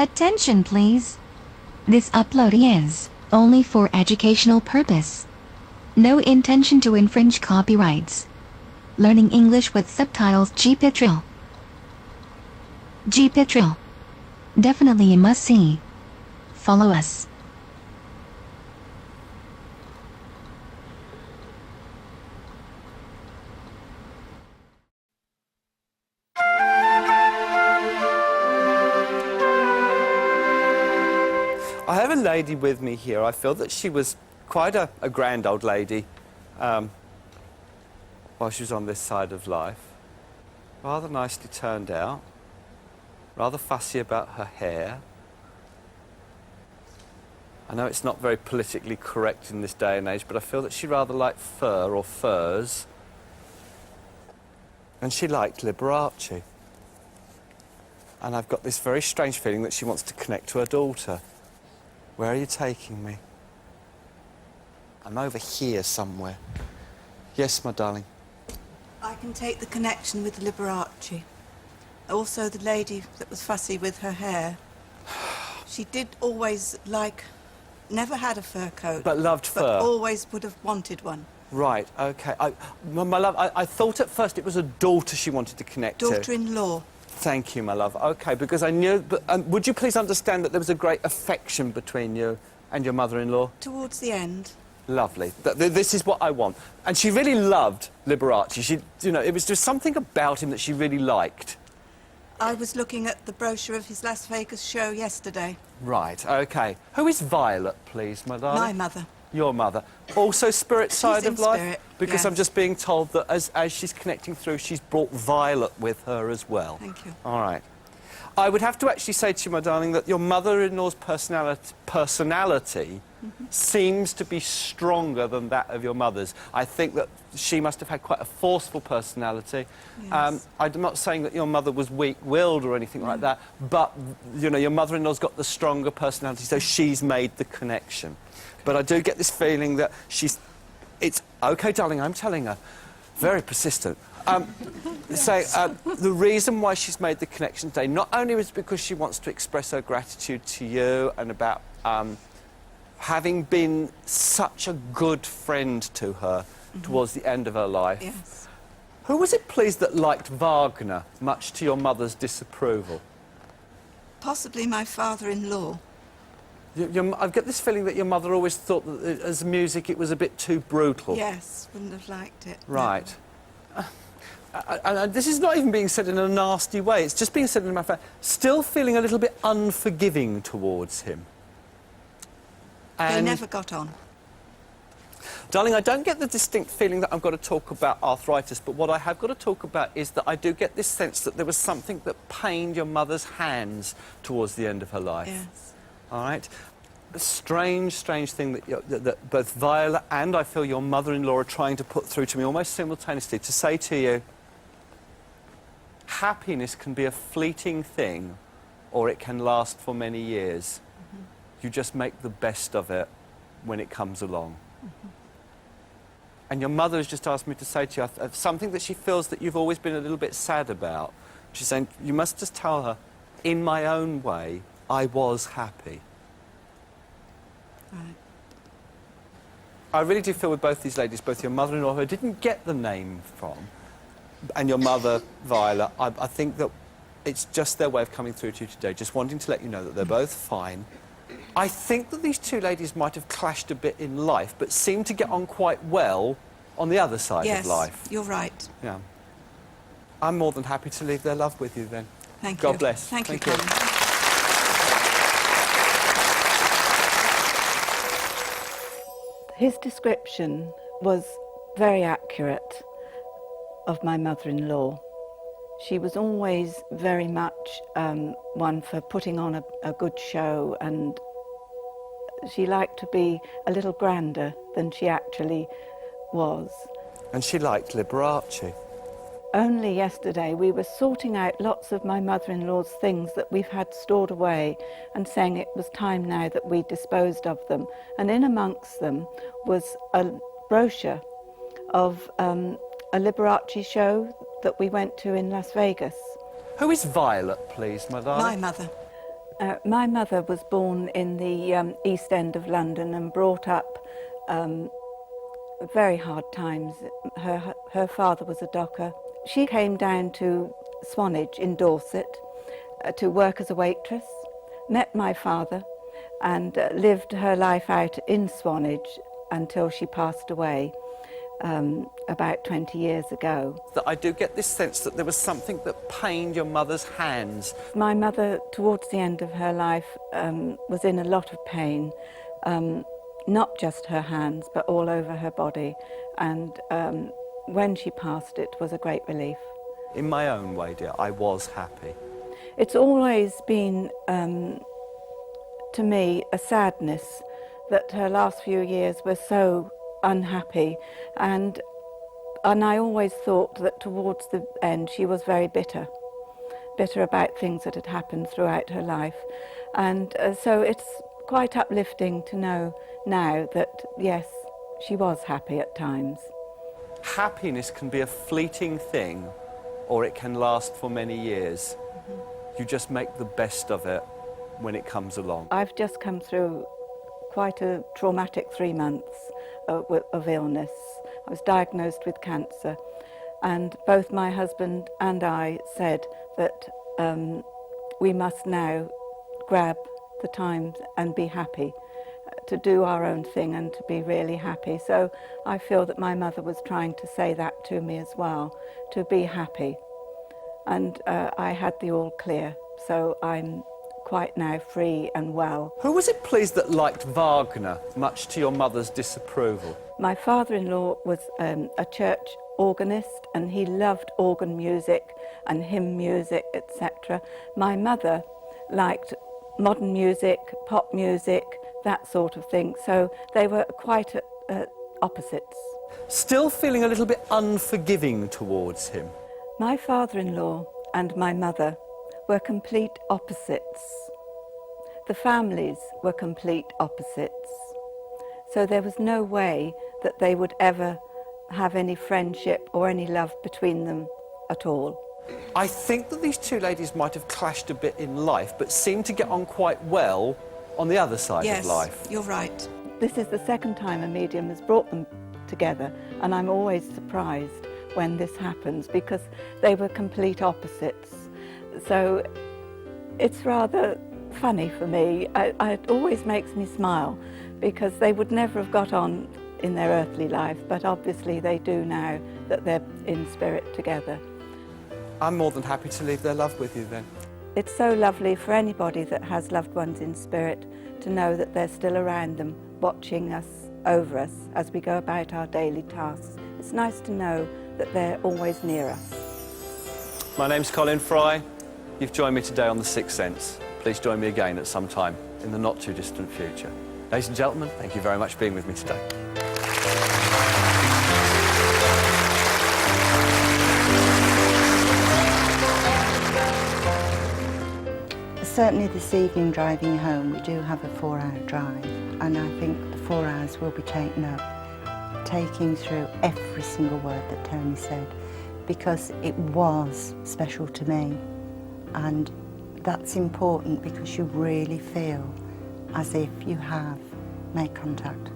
Attention, please. This upload is only for educational purpose. No intention to infringe copyrights. Learning English with subtitles. GPITRAL. GPITRAL. Definitely a must-see. Follow us. I have a lady with me here. I feel that she was quite a grand old lady while she was on this side of life. Rather nicely turned out. Rather fussy about her hair. I know it's not very politically correct in this day and age, but I feel that she rather liked fur or furs. And she liked Liberace. And I've got this very strange feeling that she wants to connect to her daughter. Where are you taking me? I'm over here somewhere. Yes, my darling. I can take the connection with Liberace. Also the lady that was fussy with her hair. She did always like... never had a fur coat. But loved fur. But always would have wanted one. Right, OK. My love, I thought at first it was a daughter she wanted to connect to. Daughter-in-law. Thank you, my love. OK, because I knew... But, would you please understand that there was a great affection between you and your mother-in-law? Towards the end. Lovely. This is what I want. And she really loved Liberace. She, you know, it was just something about him that she really liked. I was looking at the brochure of his Las Vegas show yesterday. Right, OK. Who is Violet, please, my darling? My mother. Your mother. Also spirit side of life? Spirit, because yes. I'm just being told that as she's connecting through, she's brought Violet with her as well. Thank you. All right. I would have to actually say to you, my darling, that your mother-in-law's personality seems to be stronger than that of your mother's. I think that she must have had quite a forceful personality. Yes. I'm not saying that your mother was weak-willed or anything like that, but, you know, your mother-in-law's got the stronger personality, so she's made the connection. But I do get this feeling that she's... It's OK, darling, I'm telling her. Very persistent. The reason why she's made the connection today, not only is because she wants to express her gratitude to you and about having been such a good friend to her towards the end of her life. Yes. Who was it, please, that liked Wagner, much to your mother's disapproval? Possibly my father-in-law. I've got this feeling that your mother always thought that as music it was a bit too brutal. Yes, wouldn't have liked it. Right. And this is not even being said in a nasty way, it's just being said in a matter of fact, still feeling a little bit unforgiving towards him. They never got on. Darling, I don't get the distinct feeling that I've got to talk about arthritis, but what I have got to talk about is that I do get this sense that there was something that pained your mother's hands towards the end of her life. Yes. All right? A strange, strange thing that both Viola and I feel your mother-in-law are trying to put through to me almost simultaneously, to say to you, happiness can be a fleeting thing or it can last for many years. You just make the best of it when it comes along. And your mother has just asked me to say to you something that she feels that you've always been a little bit sad about. She's saying, you must just tell her, in my own way, I was happy. Right. I really do feel with both these ladies, both your mother-in-law, who I didn't get the name from, and your mother, Viola, I think that it's just their way of coming through to you today, just wanting to let you know that they're both fine. I think that these two ladies might have clashed a bit in life, but seem to get on quite well on the other side of life. Yes, you're right. Yeah. I'm more than happy to leave their love with you then. Thank you. God bless. Thank you, Colin. His description was very accurate of my mother-in-law. She was always very much one for putting on a good show, and she liked to be a little grander than she actually was. And she liked Liberace. Only yesterday we were sorting out lots of my mother-in-law's things that we've had stored away and saying it was time now that we disposed of them. And in amongst them was a brochure of a Liberace show that we went to in Las Vegas. Who is Violet, please, my darling? My mother. My mother was born in the East End of London and brought up very hard times. Her father was a docker. She came down to Swanage in Dorset to work as a waitress, met my father and lived her life out in Swanage until she passed away about 20 years ago. That I do get this sense that there was something that pained your mother's hands. My mother, towards the end of her life, was in a lot of pain, not just her hands, but all over her body. And when she passed, it was a great relief. In my own way, dear, I was happy. It's always been, to me, a sadness that her last few years were so unhappy, and I always thought that towards the end she was very bitter about things that had happened throughout her life, and so it's quite uplifting to know now that yes, she was happy at times. Happiness can be a fleeting thing, or it can last for many years. You just make the best of it when it comes along. I've just come through quite a traumatic 3 months of illness. I was diagnosed with cancer, and both my husband and I said that we must now grab the time and be happy, to do our own thing and to be really happy. So I feel that my mother was trying to say that to me as well, to be happy. And I had the all clear, so I'm quite now free and well. Who was it, please, that liked Wagner, much to your mother's disapproval? My father-in-law was a church organist, and he loved organ music and hymn music, etc. My mother liked modern music, pop music, that sort of thing, so they were quite opposites. Still feeling a little bit unforgiving towards him? My father-in-law and my mother were complete opposites. The families were complete opposites. So there was no way that they would ever have any friendship or any love between them at all. I think that these two ladies might have clashed a bit in life, but seemed to get on quite well on the other side of life. Yes, you're right. This is the second time a medium has brought them together, and I'm always surprised when this happens because they were complete opposites. So it's rather funny for me. It always makes me smile because they would never have got on in their earthly life, but obviously they do now that they're in spirit together. I'm more than happy to leave their love with you then. It's so lovely for anybody that has loved ones in spirit to know that they're still around them, watching us, over us, as we go about our daily tasks. It's nice to know that they're always near us. My name's Colin Fry. You've joined me today on The Sixth Sense. Please join me again at some time in the not too distant future. Ladies and gentlemen, thank you very much for being with me today. Certainly this evening driving home we do have a 4-hour drive, and I think the 4 hours will be taken up taking through every single word that Tony said, because it was special to me, and that's important because you really feel as if you have made contact.